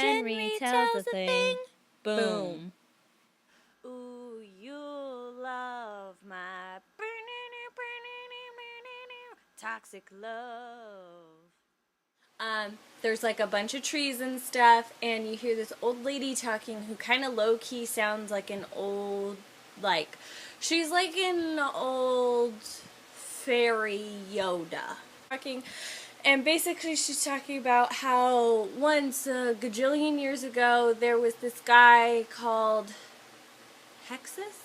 Jenn Retells a thing. Boom. Ooh, you'll love my toxic love. There's like a bunch of trees and stuff, and you hear this old lady talking who kind of low-key sounds like an old, like, she's like an old fairy Yoda. And basically she's talking about how once a gajillion years ago there was this guy called Hexus,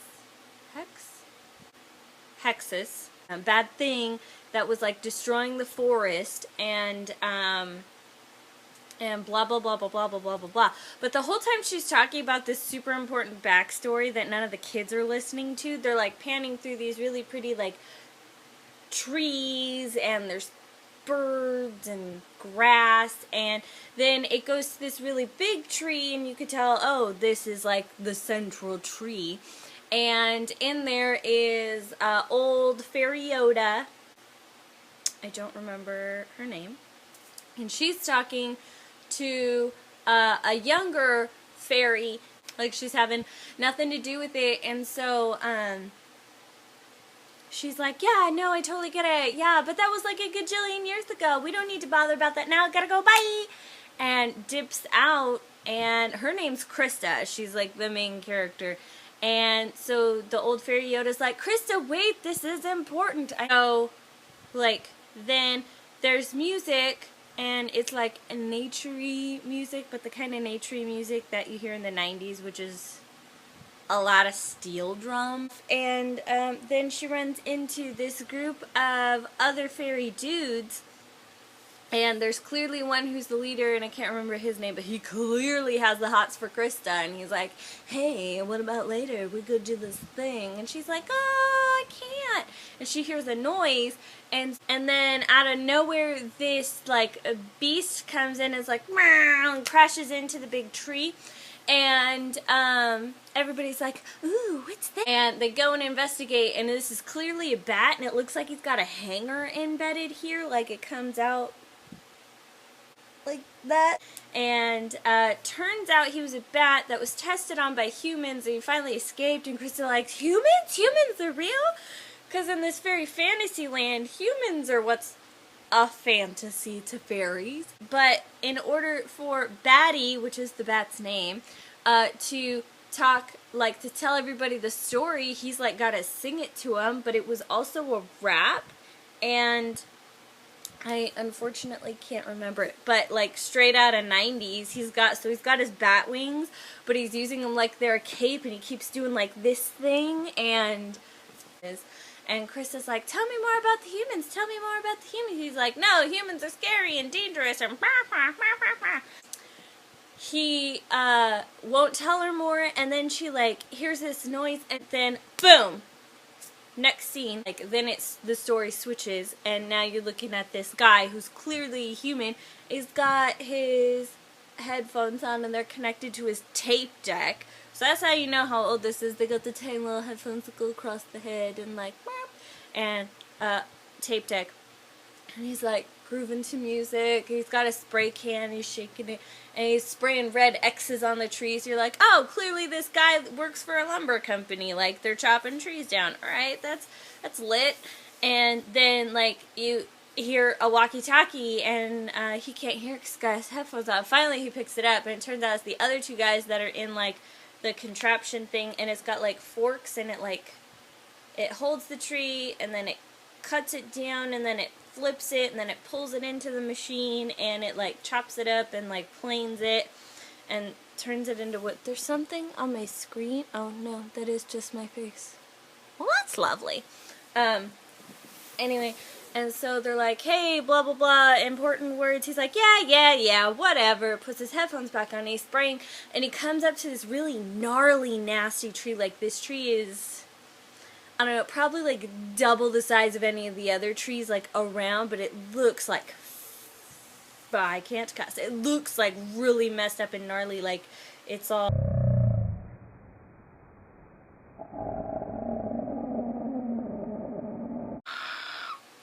a bad thing that was like destroying the forest and blah blah blah blah blah blah blah blah blah. But the whole time she's talking about this super important backstory that none of the kids are listening to, they're like panning through these really pretty like trees, and there's birds and grass, and then it goes to this really big tree, and you could tell, oh, this is like the central tree, and in there is old fairy Yoda. I don't remember her name, and she's talking to a younger fairy, like she's having nothing to do with it, and so she's like, yeah, no, I totally get it. Yeah, but that was like a gajillion years ago. We don't need to bother about that now. Gotta go, bye. And dips out, and her name's Krista. She's like the main character. And so the old fairy Yoda's like, Krista, wait, this is important. I know, like, then there's music, and it's like a nature-y music, but the kind of nature-y music that you hear in the 90s, which is a lot of steel drums. And then she runs into this group of other fairy dudes, and there's clearly one who's the leader, and I can't remember his name, but he clearly has the hots for Krista, and he's like, hey, what about later? We go do this thing. And she's like, oh, I can't. And she hears a noise, and then out of nowhere, this like a beast comes in and is like, meow, and crashes into the big tree. And everybody's like, ooh, what's that? And they go and investigate, and this is clearly a bat, and it looks like he's got a hanger embedded here, like it comes out like that. And turns out he was a bat that was tested on by humans, and he finally escaped. And Krista like, humans? Humans are real? Because in this fairy fantasy land, humans are what's a fantasy to fairies. But in order for Batty, which is the bat's name, to talk, like to tell everybody the story, he's like got to sing it to them, but it was also a rap, and I unfortunately can't remember it, but like straight out of 90s, he's got his bat wings, but he's using them like they're a cape, and he keeps doing like this thing, and Krista's like, tell me more about the humans, tell me more about the humans. He's like, no, humans are scary and dangerous, and he won't tell her more, and then she like hears this noise, and then boom, next scene, like then it's the story switches, and now you're looking at this guy who's clearly human. He's got his headphones on, and they're connected to his tape deck. So that's how you know how old this is. They got the tiny little headphones that go across the head, and like, and tape deck. And he's like grooving to music. He's got a spray can, he's shaking it, and he's spraying red X's on the trees. You're like, oh, clearly this guy works for a lumber company. Like, they're chopping trees down. Alright, that's lit. And then, like, you hear a walkie-talkie, and he can't hear because he's got his headphones on. Finally, he picks it up, and it turns out it's the other two guys that are in, like, the contraption thing, and it's got, like, forks, and it, like, it holds the tree, and then it cuts it down, and then it flips it, and then it pulls it into the machine, and it like chops it up and like planes it and turns it into what? There's something on my screen. Oh no, that is just my face. Well, that's lovely. Anyway, and so they're like, hey, blah blah blah, important words. He's like, yeah, whatever. Puts his headphones back on, and he's spraying, and he comes up to this really gnarly, nasty tree. Like, this tree is, I don't know, probably like double the size of any of the other trees like around, but it looks like, I can't cuss, it looks like really messed up and gnarly, like it's all,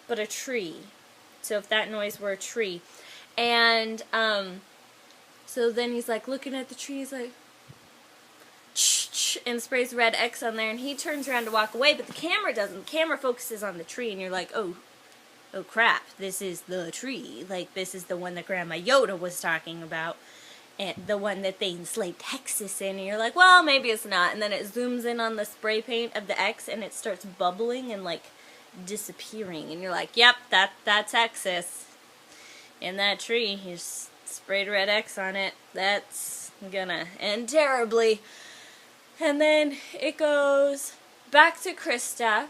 but a tree. So if that noise were a tree. And So then he's like looking at the tree, he's like, and sprays red X on there, and he turns around to walk away, but the camera doesn't. The camera focuses on the tree, and you're like, oh crap, this is the tree. Like, this is the one that Grandma Yoda was talking about, and the one that they enslaved Hexus in, and you're like, well, maybe it's not. And then it zooms in on the spray paint of the X, and it starts bubbling and, like, disappearing, and you're like, yep, that's Hexus. In that tree, he's sprayed red X on it. That's gonna end terribly. And then it goes back to Krista,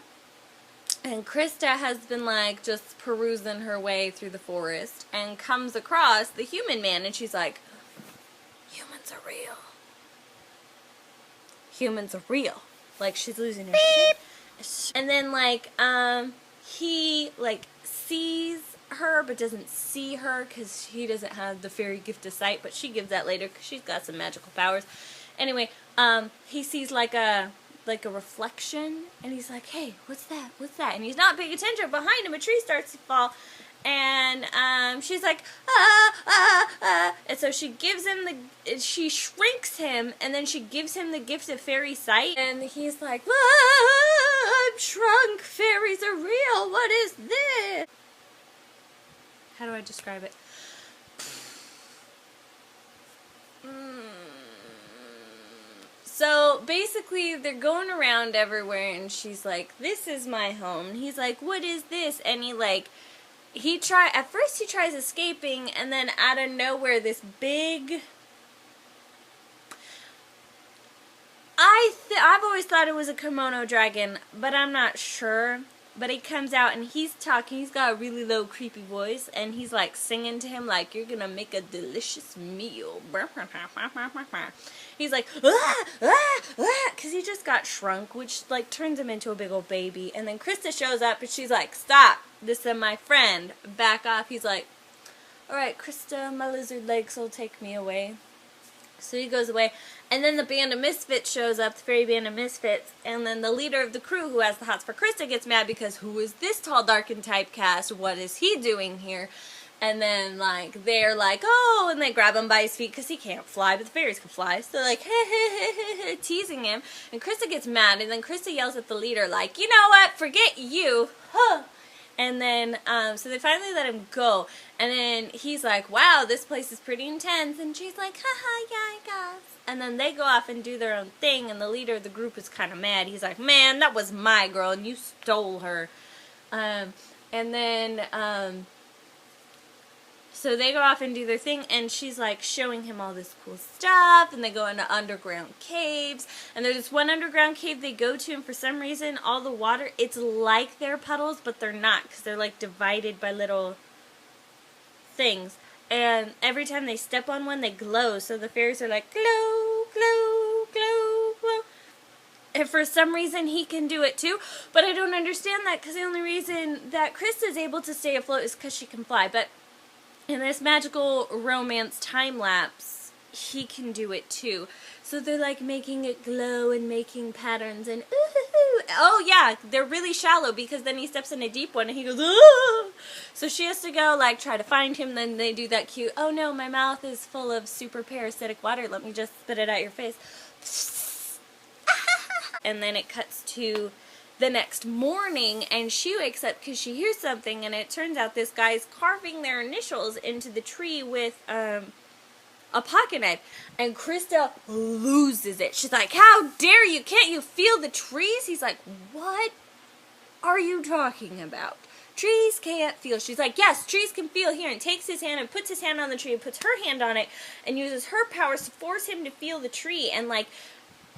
and Krista has been like just perusing her way through the forest and comes across the human man, and she's like, humans are real. Humans are real. Like, she's losing her shit. And then like he like sees her but doesn't see her because he doesn't have the fairy gift of sight, but she gives that later because she's got some magical powers. Anyway, he sees like a reflection, and he's like, hey, what's that? What's that? And he's not paying attention. Behind him, a tree starts to fall, and she's like, and so she gives him she shrinks him, and then she gives him the gift of fairy sight, and he's like, I'm shrunk, fairies are real, what is this? How do I describe it? So basically they're going around everywhere, and she's like, this is my home. And he's like, what is this? And at first he tries escaping, and then out of nowhere this big, I've always thought it was a kimono dragon, but I'm not sure. But he comes out, and he's talking. He's got a really low, creepy voice, and he's like singing to him like, you're gonna make a delicious meal. He's like, because he just got shrunk, which like turns him into a big old baby. And then Krista shows up, and she's like, stop, this is my friend, back off. He's like, alright, Krista, my lizard legs will take me away. So he goes away, and then the band of misfits shows up, the fairy band of misfits, and then the leader of the crew, who has the hots for Krista, gets mad because who is this tall, dark, and typecast? What is he doing here? And then, like, they're like, oh, and they grab him by his feet because he can't fly, but the fairies can fly. So they're like, teasing him, and Krista gets mad, and then Krista yells at the leader, like, you know what, forget you, huh? And then, so they finally let him go. And then he's like, wow, this place is pretty intense. And she's like, haha, yeah, I guess. And then they go off and do their own thing. And the leader of the group is kind of mad. He's like, man, that was my girl, and you stole her. And then, so they go off and do their thing, and she's like showing him all this cool stuff, and they go into underground caves, and there's this one underground cave they go to, and for some reason all the water, it's like they're puddles, but they're not, because they're like divided by little things, and every time they step on one they glow, so the fairies are like, glow, glow, glow, glow. And for some reason he can do it too, but I don't understand that, because the only reason that Krista's able to stay afloat is because she can fly. But in this magical romance time-lapse, he can do it too. So they're like making it glow and making patterns and ooh. Oh yeah, they're really shallow because then he steps in a deep one and he goes ooh. So she has to go like try to find him, then they do that cute, oh no, my mouth is full of super parasitic water, let me just spit it out your face. And then it cuts to the next morning, and she wakes up because she hears something, and it turns out this guy's carving their initials into the tree with a pocket knife, and Krista loses it. She's like, how dare you, can't you feel the trees? He's like, what are you talking about? Trees can't feel. She's like, yes, trees can feel here, and takes his hand and puts his hand on the tree and puts her hand on it and uses her powers to force him to feel the tree, and like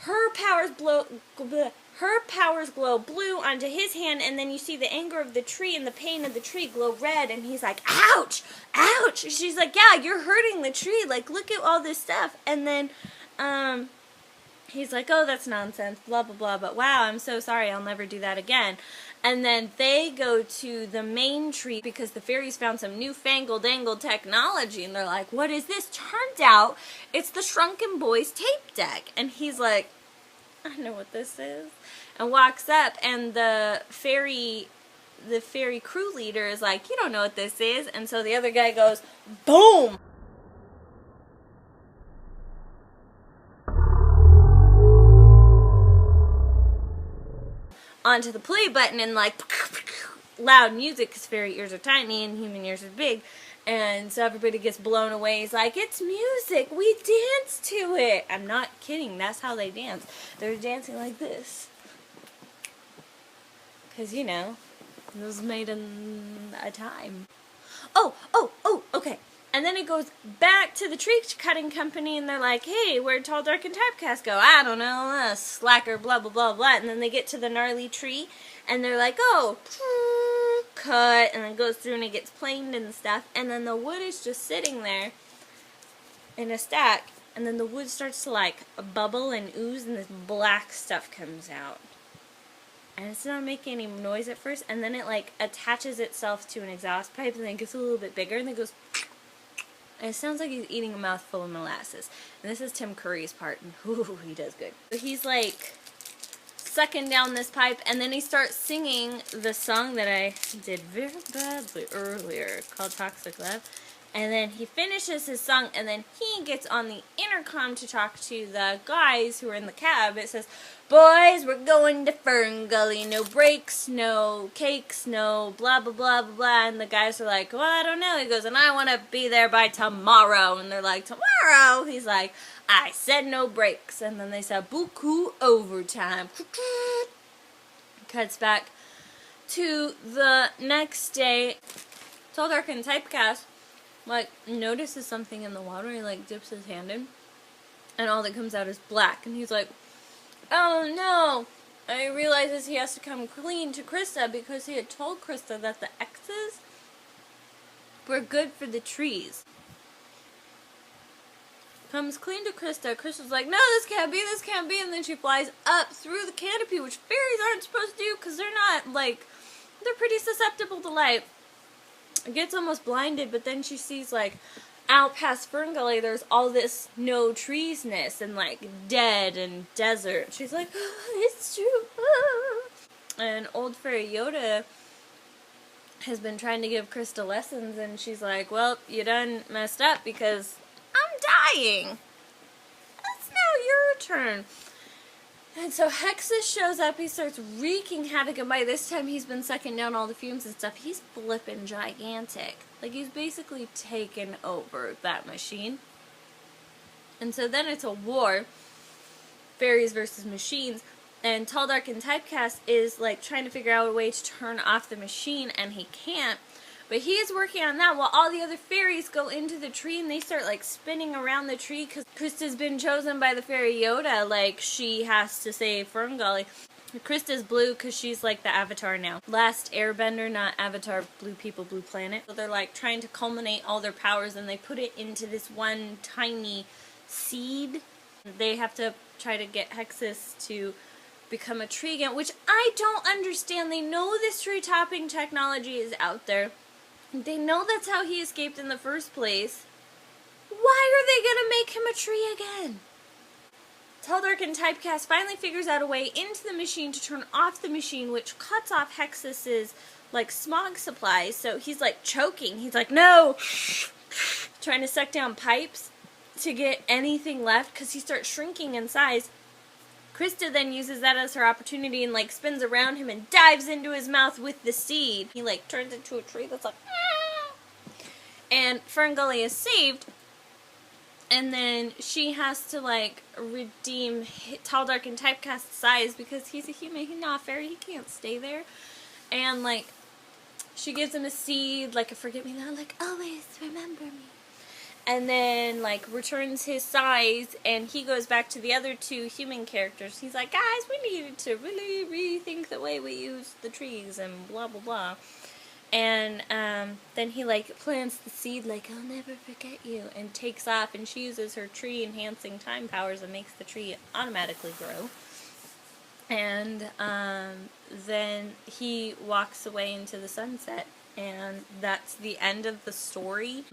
her powers glow blue onto his hand, and then you see the anger of the tree and the pain of the tree glow red, and he's like, ouch, ouch. She's like, yeah, you're hurting the tree, like, look at all this stuff. And then he's like, oh, that's nonsense, blah, blah, blah, but wow, I'm so sorry, I'll never do that again. And then they go to the main tree because the fairies found some newfangled angled technology, and they're like, what is this? Turns out it's the Shrunken Boy's tape deck. And he's like, I know what this is. And walks up, and the fairy crew leader is like, you don't know what this is. And so the other guy goes, boom! onto the play button and like loud music, because fairy ears are tiny and human ears are big. And so everybody gets blown away. It's like, it's music. We dance to it. I'm not kidding. That's how they dance. They're dancing like this. Because, you know, it was made in a time. Okay. And then it goes back to the tree cutting company, and they're like, hey, where'd Tall, Dark, and Typecast go? I don't know, slacker, blah, blah, blah, blah. And then they get to the gnarly tree, and they're like, oh, cut, and then it goes through and it gets planed and stuff. And then the wood is just sitting there in a stack, and then the wood starts to, like, bubble and ooze, and this black stuff comes out. And it's not making any noise at first, and then it, like, attaches itself to an exhaust pipe, and then it gets a little bit bigger, and then it goes... And it sounds like he's eating a mouthful of molasses. And this is Tim Curry's part, and ooh, he does good. So he's, like, sucking down this pipe, and then he starts singing the song that I did very badly earlier, called Toxic Love. And then he finishes his song, and then he gets on the intercom to talk to the guys who are in the cab. It says, boys, we're going to Ferngully. No breaks, no cakes, no blah, blah, blah, blah, blah. And the guys are like, well, I don't know. He goes, and I want to be there by tomorrow. And they're like, tomorrow? He's like, I said no breaks. And then they said, buku overtime. Cuts back to the next day. Tall, Dark, and Typecast, like, notices something in the water. He, like, dips his hand in, and all that comes out is black. And he's like, oh no. And he realizes he has to come clean to Krista, because he had told Krista that the X's were good for the trees. Comes clean to Krista. Krista's like, no, this can't be. And then she flies up through the canopy, which fairies aren't supposed to do, because they're not, like, they're pretty susceptible to light. Gets almost blinded, but then she sees, like, out past Ferngully, there's all this no treesness and, like, dead and desert. She's like, oh, it's true. And old fairy Yoda has been trying to give Krista lessons, and she's like, well, you done messed up because I'm dying. It's now your turn. And so Hexus shows up, he starts wreaking havoc, and by this time he's been sucking down all the fumes and stuff. He's flipping gigantic. Like, he's basically taken over that machine. And so then it's a war, fairies versus machines, and Tall, Dark, and Typecast is, like, trying to figure out a way to turn off the machine, and he can't. But he is working on that while all the other fairies go into the tree, and they start, like, spinning around the tree because Krista's been chosen by the fairy Yoda. Like, she has to save Ferngully. Krista's blue because she's, like, the Avatar now. Last Airbender, not Avatar, Blue People, Blue Planet. So they're, like, trying to culminate all their powers, and they put it into this one tiny seed. They have to try to get Hexus to become a tree again, which I don't understand. They know this tree topping technology is out there. They know that's how he escaped in the first place. Why are they gonna make him a tree again? Tall, Dark, and Typecast finally figures out a way into the machine to turn off the machine, which cuts off Hexus's, like, smog supply. So he's, like, choking. He's like, no! Trying to suck down pipes to get anything left, because he starts shrinking in size. Krista then uses that as her opportunity and, like, spins around him and dives into his mouth with the seed. He, like, turns into a tree that's like, ah! And Ferngully is saved, and then she has to, like, redeem Tall, Dark, and Typecast's size because he's a human. He's not a fairy. He can't stay there. And, like, she gives him a seed, like a forget-me-not, like, always remember me. And then, like, returns his size, and he goes back to the other two human characters. He's like, guys, we needed to really rethink the way we use the trees, and blah, blah, blah. And then he, like, plants the seed, like, I'll never forget you, and takes off, and she uses her tree-enhancing time powers and makes the tree automatically grow. And then he walks away into the sunset, and that's the end of the story.